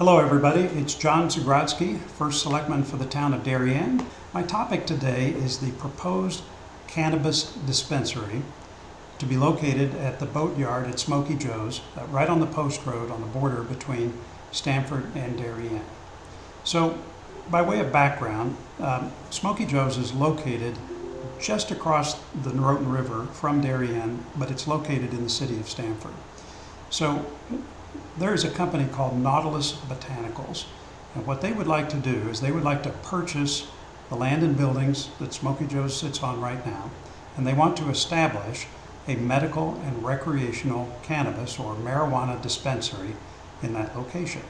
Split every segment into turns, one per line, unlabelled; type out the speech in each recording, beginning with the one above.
Hello everybody, it's John Zagrodzky, first selectman for the town of Darien. My topic today is the proposed cannabis dispensary to be located at the boatyard at Smoky Joe's, right on the post road on the border between Stamford and Darien. So, by way of background, Smoky Joe's is located just across the Noroton River from Darien, but it's located in the city of Stamford. So, there is a company called Nautilus Botanicals, and what they would like to do is they would like to purchase the land and buildings that Smoky Joe's sits on right now, and they want to establish a medical and recreational cannabis or marijuana dispensary in that location.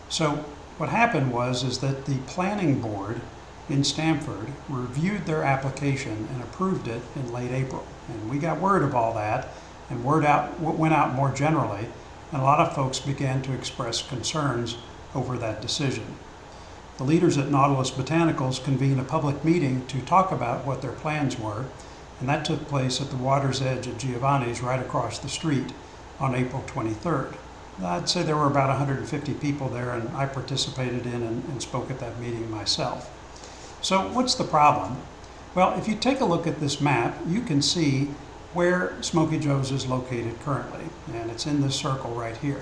So what happened is that the planning board in Stamford reviewed their application and approved it in late April, and we got word of all that, and word went out more generally. And a lot of folks began to express concerns over that decision. The leaders at Nautilus Botanicals convened a public meeting to talk about what their plans were, and that took place at the water's edge at Giovanni's right across the street on April 23rd. I'd say there were about 150 people there, and I participated in and spoke at that meeting myself. So what's the problem? Well, if you take a look at this map, you can see where Smoky Joe's is located currently, and it's in this circle right here.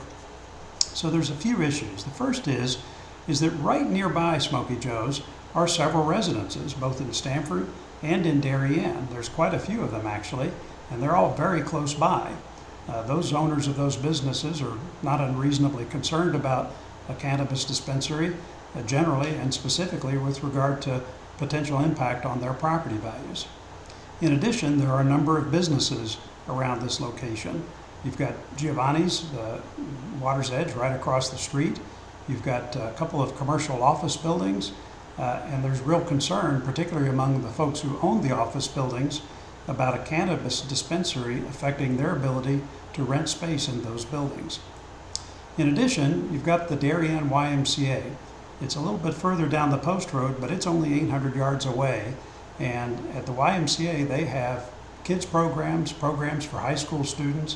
So there's a few issues. The first is that right nearby Smoky Joe's are several residences, both in Stamford and in Darien. There's quite a few of them actually, and they're all very close by. Those owners of those businesses are not unreasonably concerned about a cannabis dispensary generally and specifically with regard to potential impact on their property values. In addition, there are a number of businesses around this location. You've got Giovanni's, the water's edge, right across the street. You've got a couple of commercial office buildings, and there's real concern, particularly among the folks who own the office buildings, about a cannabis dispensary affecting their ability to rent space in those buildings. In addition, you've got the Darien YMCA. It's a little bit further down the post road, but it's only 800 yards away. And at the YMCA, they have kids programs for high school students.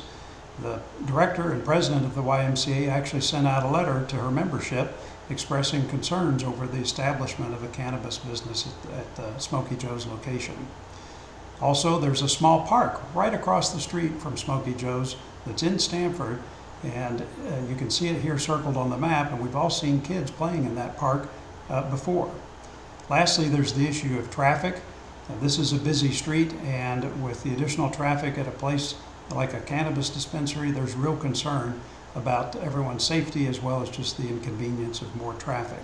The director and president of the YMCA actually sent out a letter to her membership expressing concerns over the establishment of a cannabis business at the Smoky Joe's location. Also, there's a small park right across the street from Smoky Joe's that's in Stamford, and you can see it here circled on the map, and we've all seen kids playing in that park before. Lastly, there's the issue of traffic. This is a busy street, and with the additional traffic at a place like a cannabis dispensary, there's real concern about everyone's safety as well as just the inconvenience of more traffic.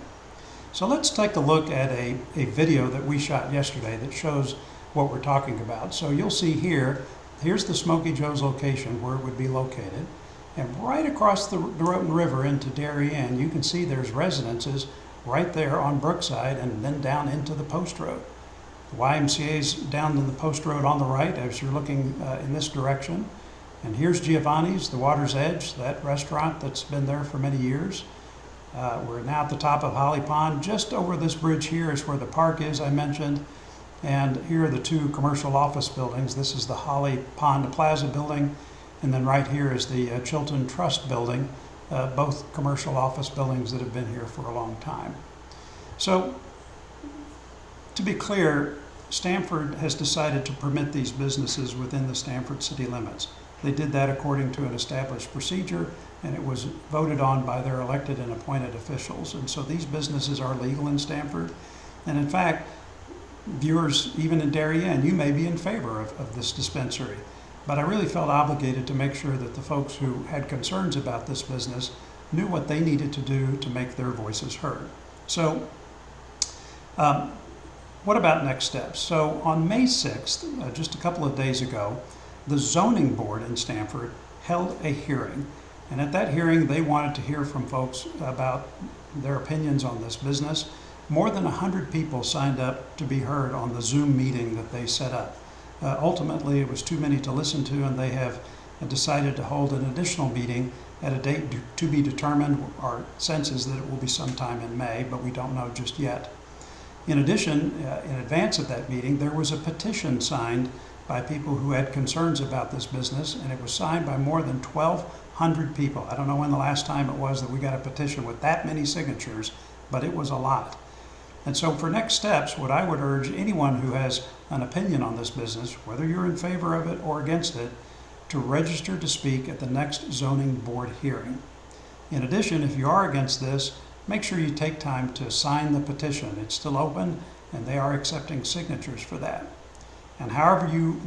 So let's take a look at a video that we shot yesterday that shows what we're talking about. So you'll see here's the Smoky Joe's location where it would be located, and right across the Noroton River into Darien, you can see there's residences right there on Brookside and then down into the post road. The YMCA's down in the post road on the right as you're looking in this direction. And here's Giovanni's, the water's edge, that restaurant that's been there for many years. We're now at the top of Holly Pond. Just over this bridge here is where the park is, I mentioned. And here are the two commercial office buildings. This is the Holly Pond Plaza building. And then right here is the Chilton Trust building, both commercial office buildings that have been here for a long time. So, to be clear, Stamford has decided to permit these businesses within the Stamford city limits. They did that according to an established procedure, and it was voted on by their elected and appointed officials. And so these businesses are legal in Stamford. And in fact, viewers, even in Darien, you may be in favor of this dispensary. But I really felt obligated to make sure that the folks who had concerns about this business knew what they needed to do to make their voices heard. So, what about next steps? So on May 6th, just a couple of days ago, the zoning board in Stamford held a hearing. And at that hearing, they wanted to hear from folks about their opinions on this business. More than 100 people signed up to be heard on the Zoom meeting that they set up. Ultimately, it was too many to listen to, and they have decided to hold an additional meeting at a date to be determined. Our sense is that it will be sometime in May, but we don't know just yet. In addition, in advance of that meeting, there was a petition signed by people who had concerns about this business, and it was signed by more than 100 people. I don't know when the last time it was that we got a petition with that many signatures, but it was a lot. And so for next steps, what I would urge anyone who has an opinion on this business, whether you're in favor of it or against it, to register to speak at the next zoning board hearing. In addition, if you are against this, make sure you take time to sign the petition. It's still open and they are accepting signatures for that. And however you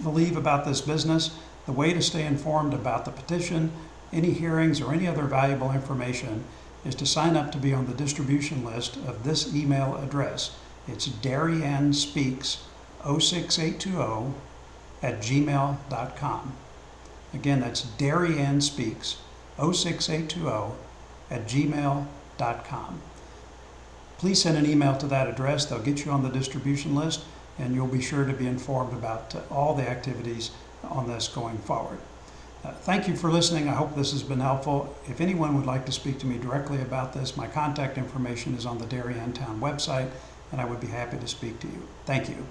believe about this business, the way to stay informed about the petition, any hearings, or any other valuable information is to sign up to be on the distribution list of this email address. It's darriannespeaks06820@gmail.com. Again, that's darriannespeaks06820@gmail.com. Please send an email to that address. They'll get you on the distribution list, and you'll be sure to be informed about all the activities on this going forward. Thank you for listening. I hope this has been helpful. If anyone would like to speak to me directly about this, my contact information is on the Darien Town website, and I would be happy to speak to you. Thank you.